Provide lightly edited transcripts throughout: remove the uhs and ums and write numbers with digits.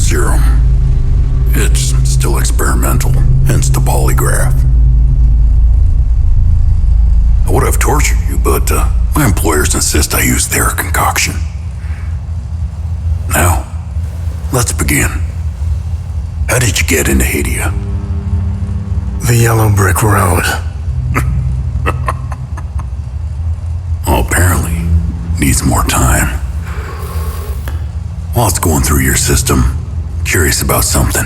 serum. It's still experimental, hence the polygraph. I would have tortured you, but my employers insist I use their concoction. Now, let's begin. How did you get into Hadia? The yellow brick road. Well, apparently, needs more time. While it's going through your system, curious about something.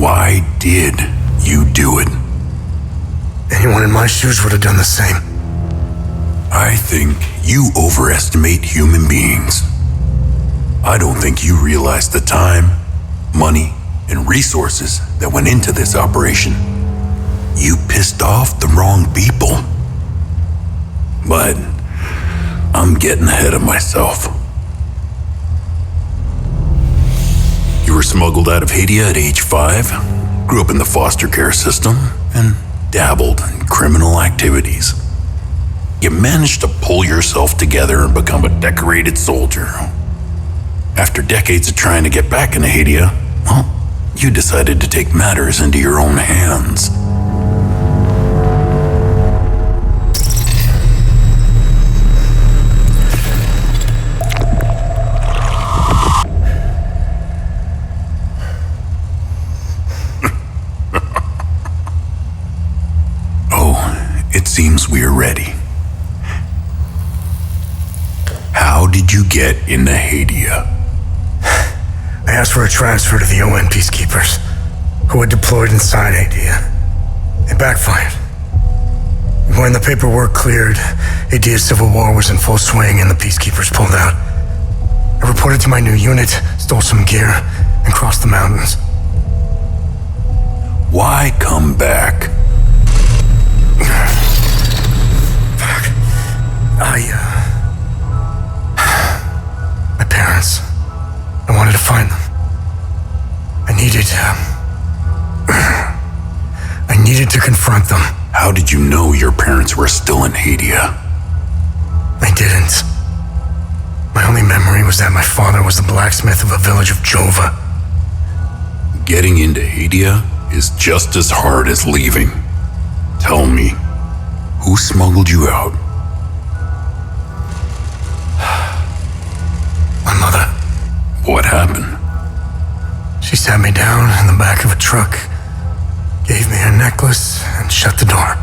Why did you do it? Anyone in my shoes would have done the same. I think you overestimate human beings. I don't think you realize the time, money, and resources that went into this operation. You pissed off the wrong people. But I'm getting ahead of myself. You were smuggled out of Hadia at age 5, grew up in the foster care system, and dabbled in criminal activities. You managed to pull yourself together and become a decorated soldier. After decades of trying to get back into Hadia, well, you decided to take matters into your own hands. It seems we're ready. How did you get into Hadia? I asked for a transfer to the UN peacekeepers, who had deployed inside Hadia. It backfired. When the paperwork cleared, Hadia's civil war was in full swing and the peacekeepers pulled out. I reported to my new unit, stole some gear, and crossed the mountains. Why come back? My parents. I wanted to find them. I needed to confront them. How did you know your parents were still in Hadia? I didn't. My only memory was that my father was the blacksmith of a village of Jova. Getting into Hadia is just as hard as leaving. Tell me, who smuggled you out? My mother. What happened? She sat me down in the back of a truck, gave me a necklace, and shut the door.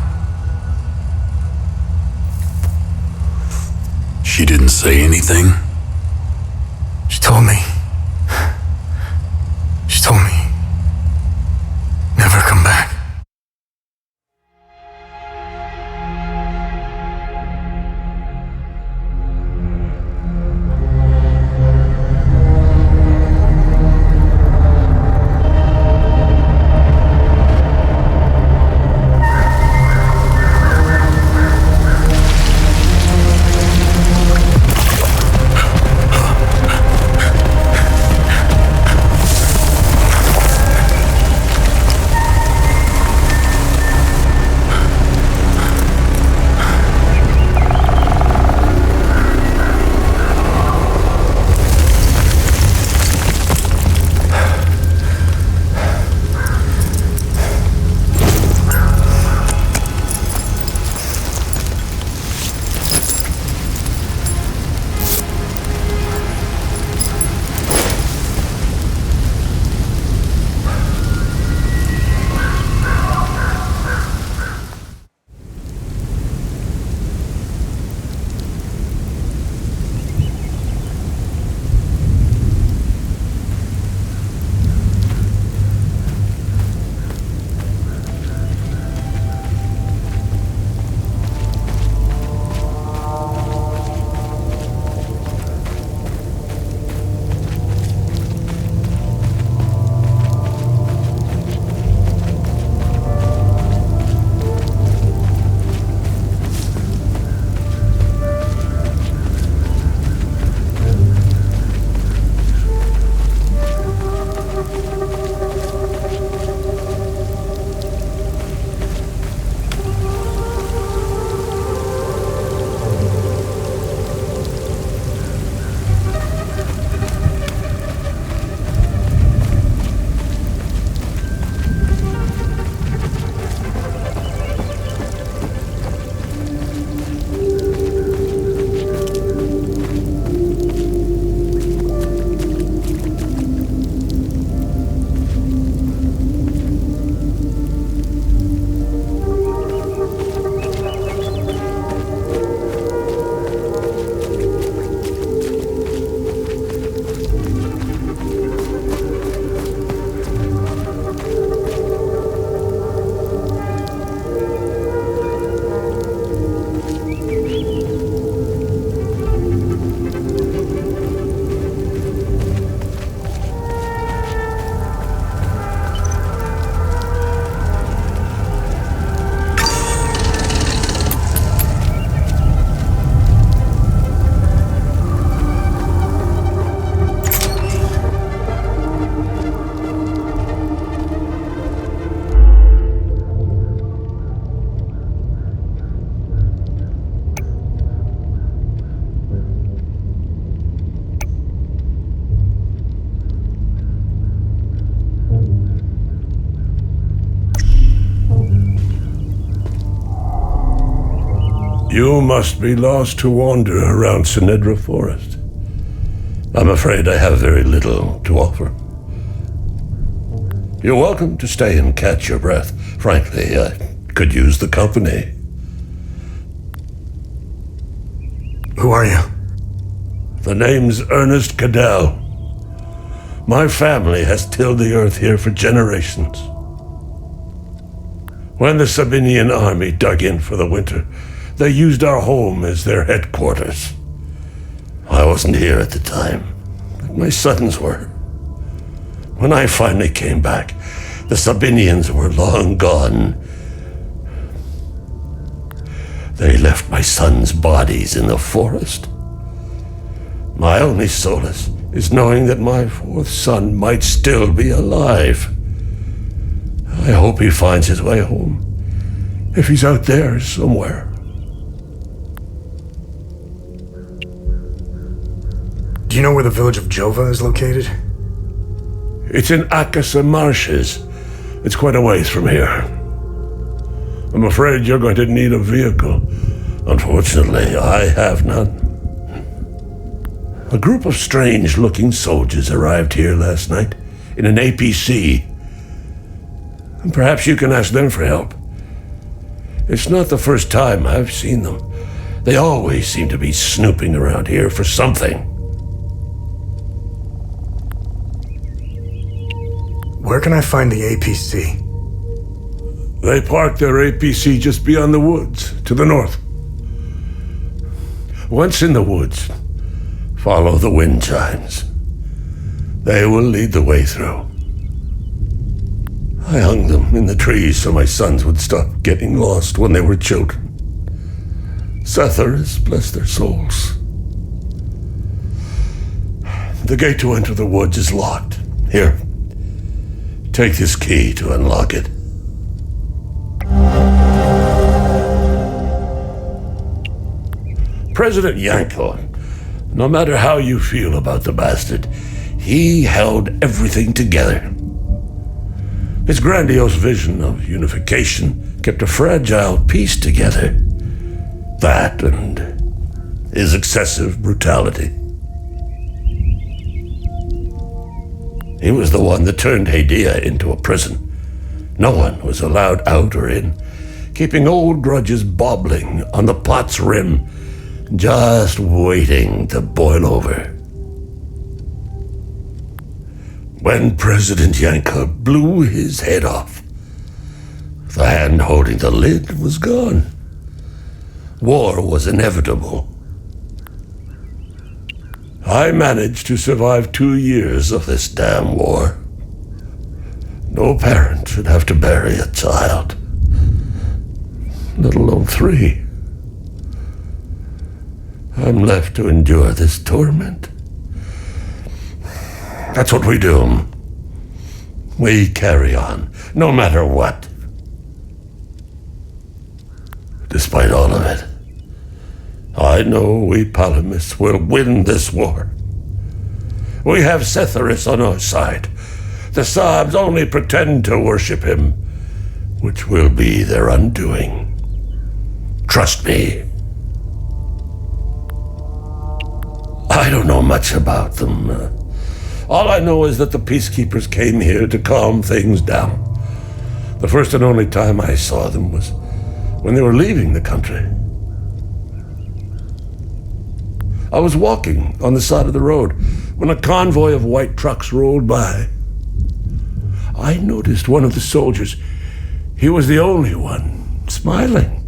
She didn't say anything? She told me, never come back. You must be lost to wander around Sinedra Forest. I'm afraid I have very little to offer. You're welcome to stay and catch your breath. Frankly, I could use the company. Who are you? The name's Ernest Cadell. My family has tilled the earth here for generations. When the Sabinian army dug in for the winter, they used our home as their headquarters. I wasn't here at the time, but my sons were. When I finally came back, the Sabinians were long gone. They left my sons' bodies in the forest. My only solace is knowing that my fourth son might still be alive. I hope he finds his way home, if he's out there somewhere. Do you know where the village of Jova is located? It's in Akasa Marshes. It's quite a ways from here. I'm afraid you're going to need a vehicle. Unfortunately, I have none. A group of strange-looking soldiers arrived here last night in an APC. And perhaps you can ask them for help. It's not the first time I've seen them. They always seem to be snooping around here for something. Where can I find the APC? They parked their APC just beyond the woods, to the north. Once in the woods, follow the wind chimes. They will lead the way through. I hung them in the trees so my sons would stop getting lost when they were children. Setharus bless their souls. The gate to enter the woods is locked. Here, take this key to unlock it. President Yanko, no matter how you feel about the bastard, he held everything together. His grandiose vision of unification kept a fragile peace together. That and his excessive brutality. He was the one that turned Hadia into a prison. No one was allowed out or in, keeping old grudges bobbling on the pot's rim, just waiting to boil over. When President Yanko blew his head off, the hand holding the lid was gone. War was inevitable. I managed to survive 2 years of this damn war. No parent should have to bury a child, let alone 3. I'm left to endure this torment. That's what we do. We carry on, no matter what. Despite all of it, I know we Palamists will win this war. We have Setharus on our side. The Sabs only pretend to worship him, which will be their undoing. Trust me. I don't know much about them. All I know is that the peacekeepers came here to calm things down. The first and only time I saw them was when they were leaving the country. I was walking on the side of the road when a convoy of white trucks rolled by. I noticed one of the soldiers. He was the only one smiling.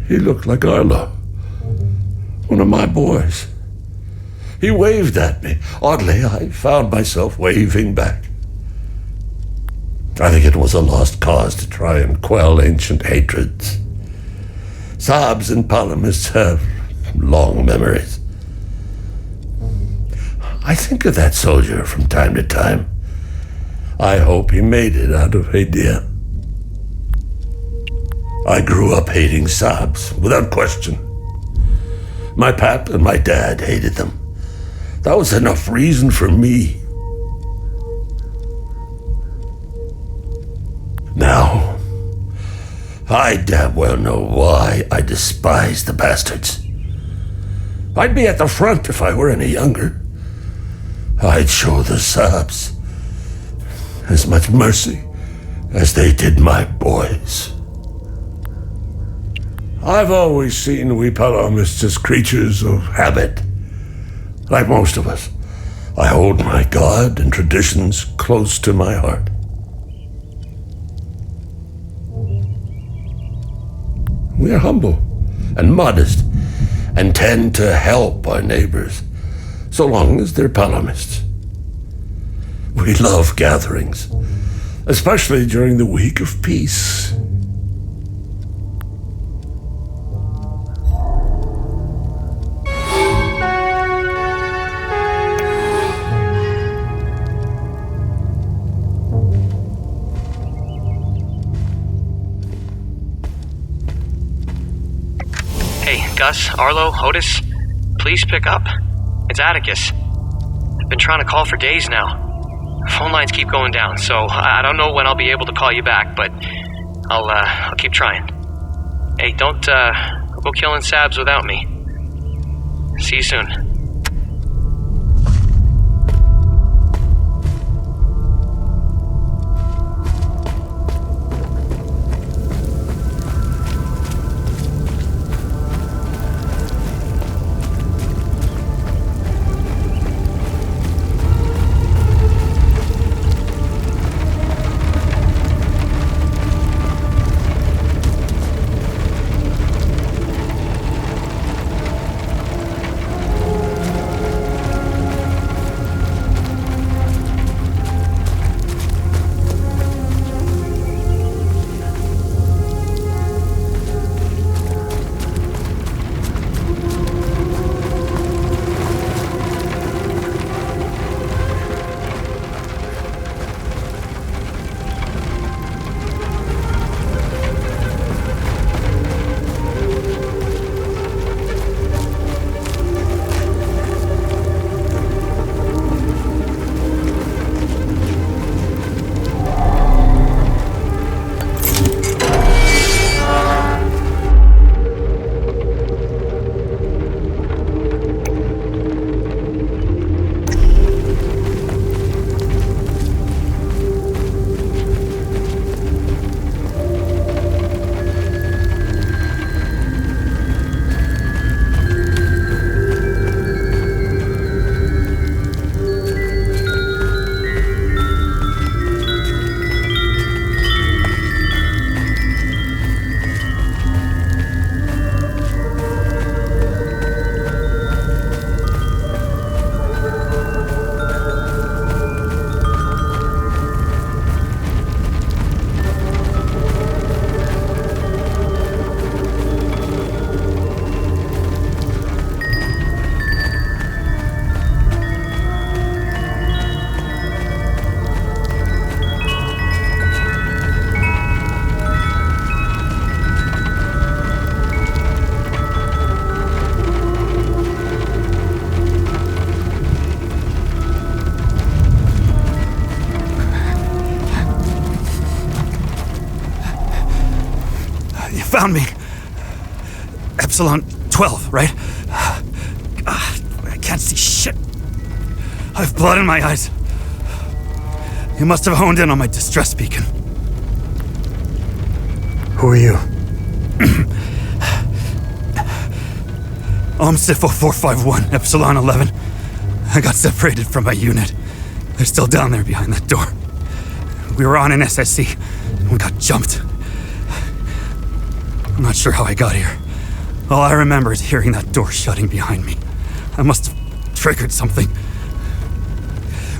He looked like Arlo, one of my boys. He waved at me. Oddly, I found myself waving back. I think it was a lost cause to try and quell ancient hatreds. Sabs and Palamists have long memories. I think of that soldier from time to time. I hope he made it out of Hadia. I grew up hating Sabs, without question. My pap and my dad hated them. That was enough reason for me. Now, I damn well know why I despise the bastards. I'd be at the front if I were any younger. I'd show the subs as much mercy as they did my boys. I've always seen we Palomists as creatures of habit. Like most of us, I hold my God and traditions close to my heart. We are humble and modest and tend to help our neighbors, so long as they're Palomists. We love gatherings, especially during the week of peace. Hey, Gus, Arlo, Otis, please pick up. It's Atticus. I've been trying to call for days now. Phone lines keep going down, so I don't know when I'll be able to call you back, but I'll keep trying. Hey, don't go killing Sabs without me. See you soon. Found me. Epsilon 12, right? I can't see shit. I have blood in my eyes. You must have honed in on my distress beacon. Who are you? I'm Sifo 451, Epsilon 11. I got separated from my unit. They're still down there behind that door. We were on an SSC. We got jumped. I'm not sure how I got here. All I remember is hearing that door shutting behind me. I must have triggered something.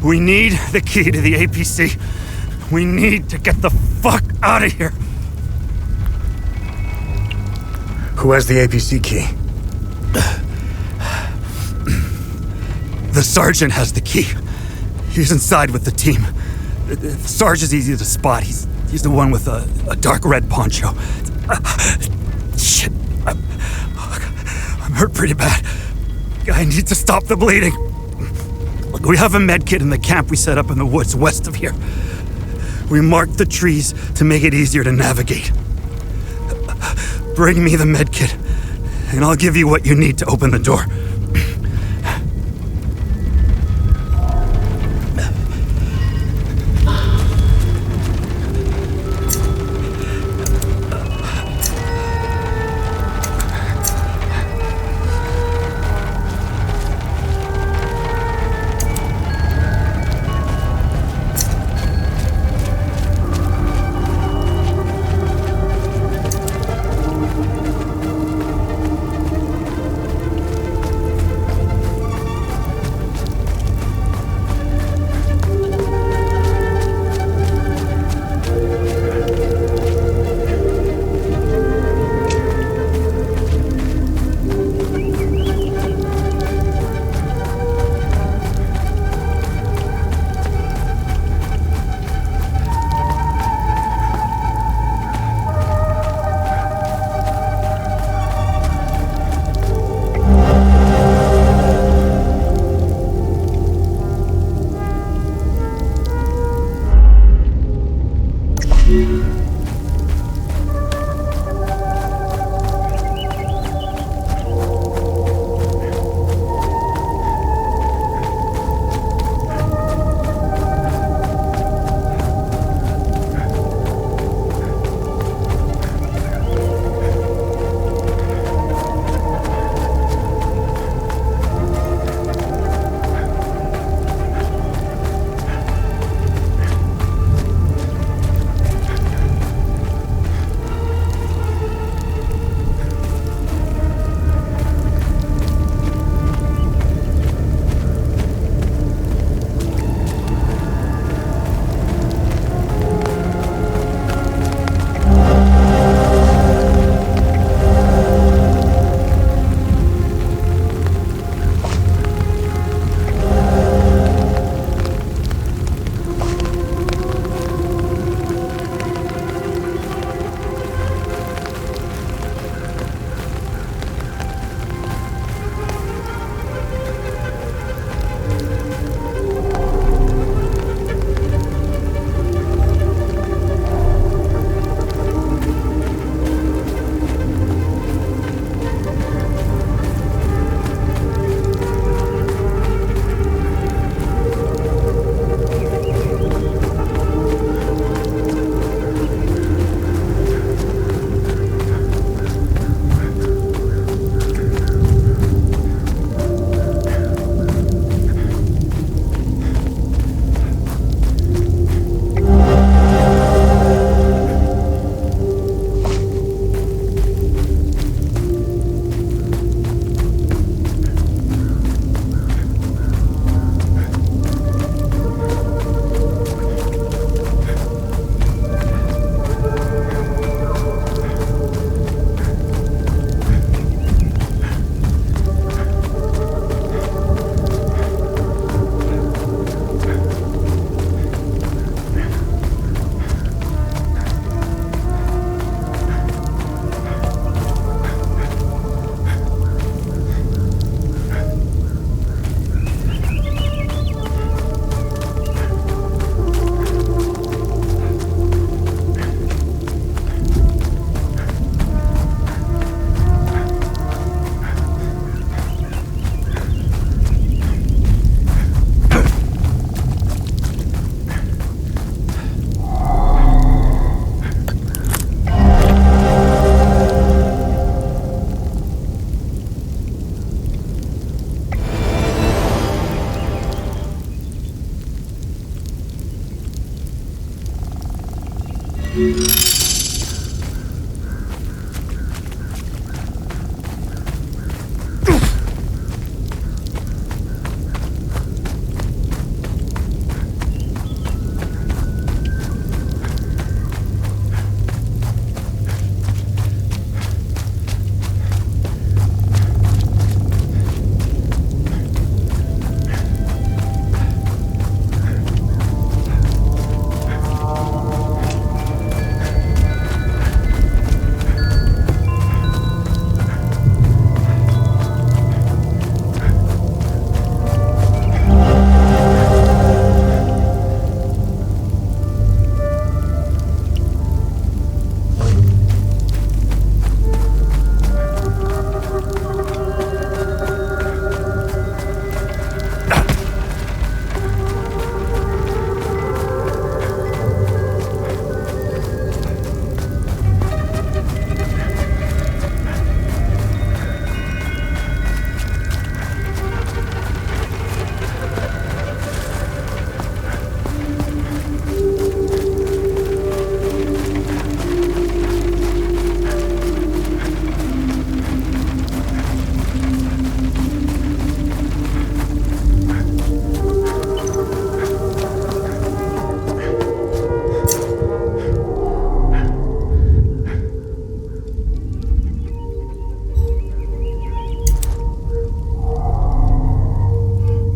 We need the key to the APC. We need to get the fuck out of here. Who has the APC key? The sergeant has the key. He's inside with the team. The Sarge is easy to spot. He's the one with a dark red poncho. Shit. I'm hurt pretty bad. I need to stop the bleeding. Look, we have a med kit in the camp we set up in the woods west of here. We marked the trees to make it easier to navigate. Bring me the medkit, and I'll give you what you need to open the door.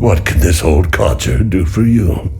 What can this old codger do for you?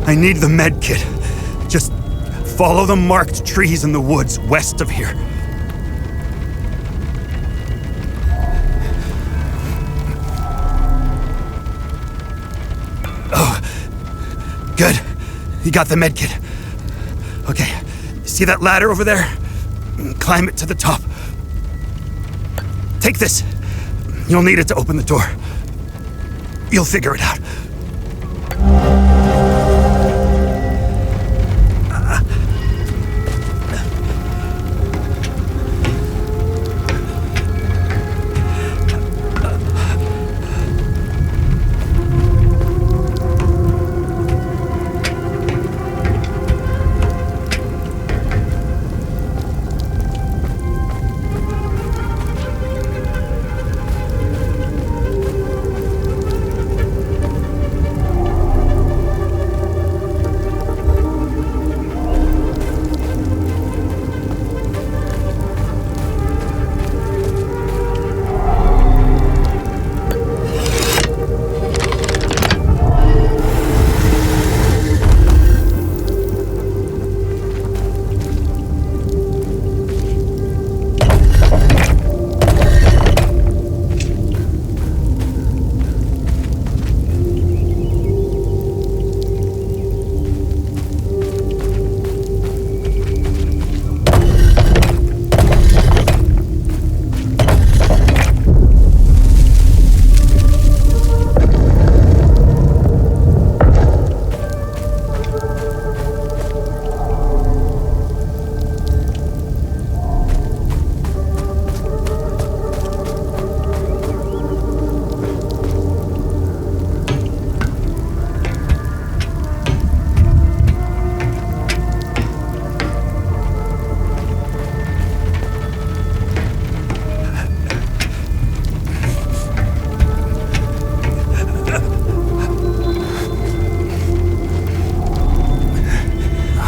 I need the med kit. Just follow the marked trees in the woods west of here. Oh, good. You got the med kit. Okay, see that ladder over there? Climb it to the top. Take this. You'll need it to open the door. You'll figure it out.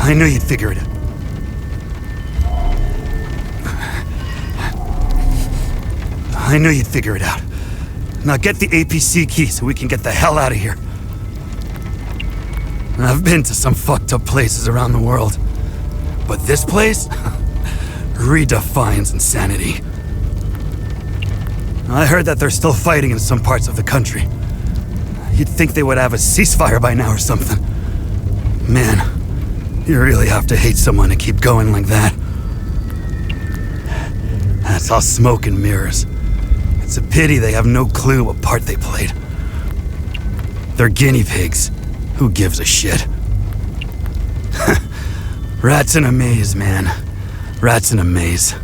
I knew you'd figure it out. I knew you'd figure it out. Now get the APC key so we can get the hell out of here. I've been to some fucked up places around the world, but this place redefines insanity. I heard that they're still fighting in some parts of the country. You'd think they would have a ceasefire by now or something. Man, you really have to hate someone to keep going like that. That's all smoke and mirrors. It's a pity they have no clue what part they played. They're guinea pigs. Who gives a shit? Rats in a maze, man. Rats in a maze.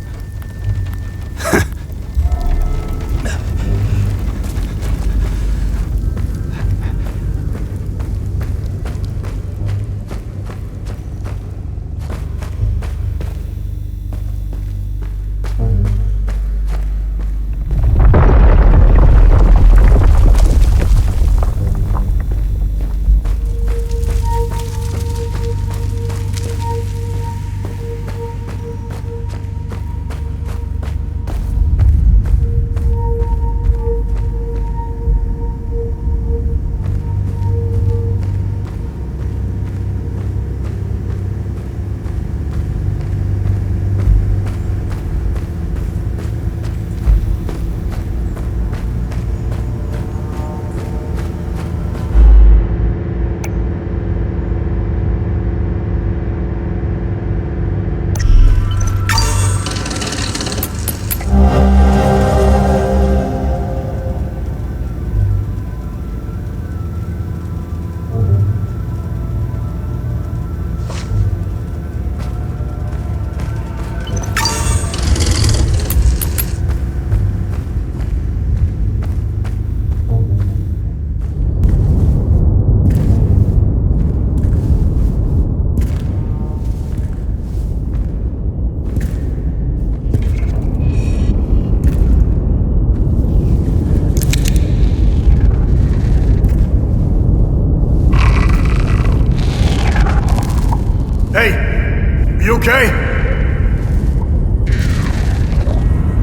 okay?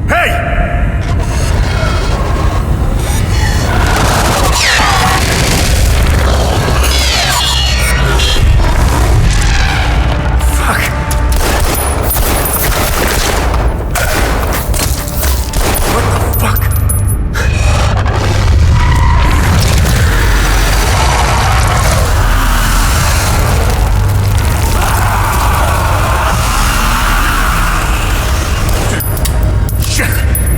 Hey! Shit!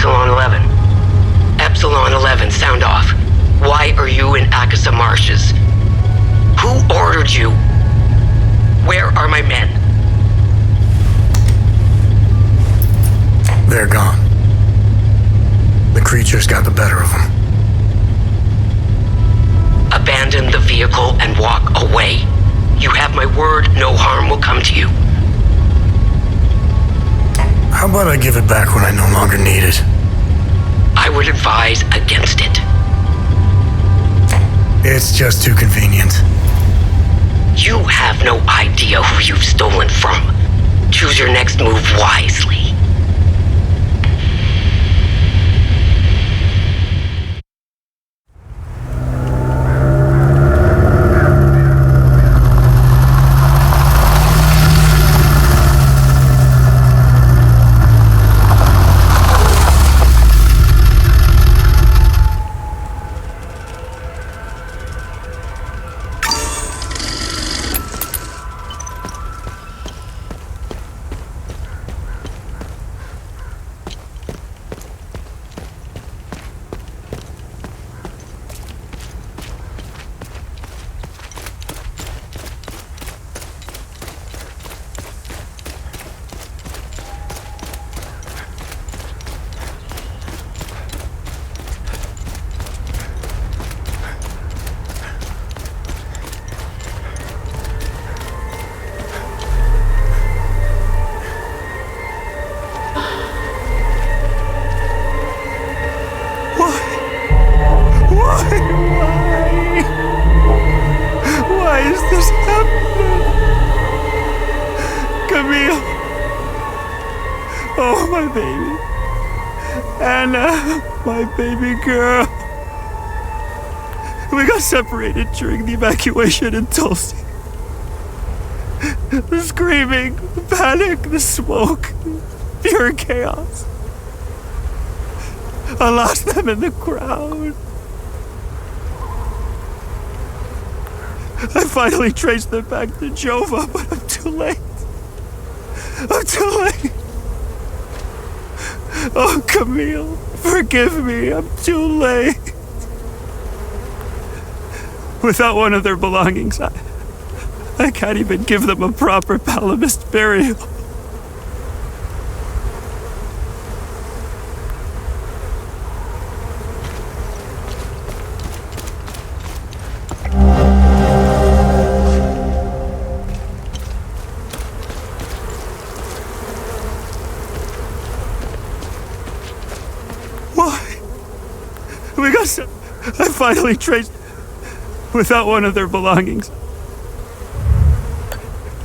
Epsilon 11. Epsilon 11, sound off. Why are you in Akasa Marshes? Who ordered you? Where are my men? They're gone. The creatures got the better of them. Abandon the vehicle and walk away. You have my word, no harm will come to you. How about I give it back when I no longer need it? I would advise against it. It's just too convenient. You have no idea who you've stolen from. Choose your next move wisely. Why is this happening? Camille. Oh, my baby. Anna, my baby girl. We got separated during the evacuation in Tulsi. The screaming, the panic, the smoke, pure chaos. I lost them in the crowd. I finally traced them back to Jova, but I'm too late. I'm too late. Oh, Camille, forgive me. I'm too late. Without one of their belongings, I can't even give them a proper Palamist burial. I finally traced without one of their belongings.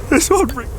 This won't bring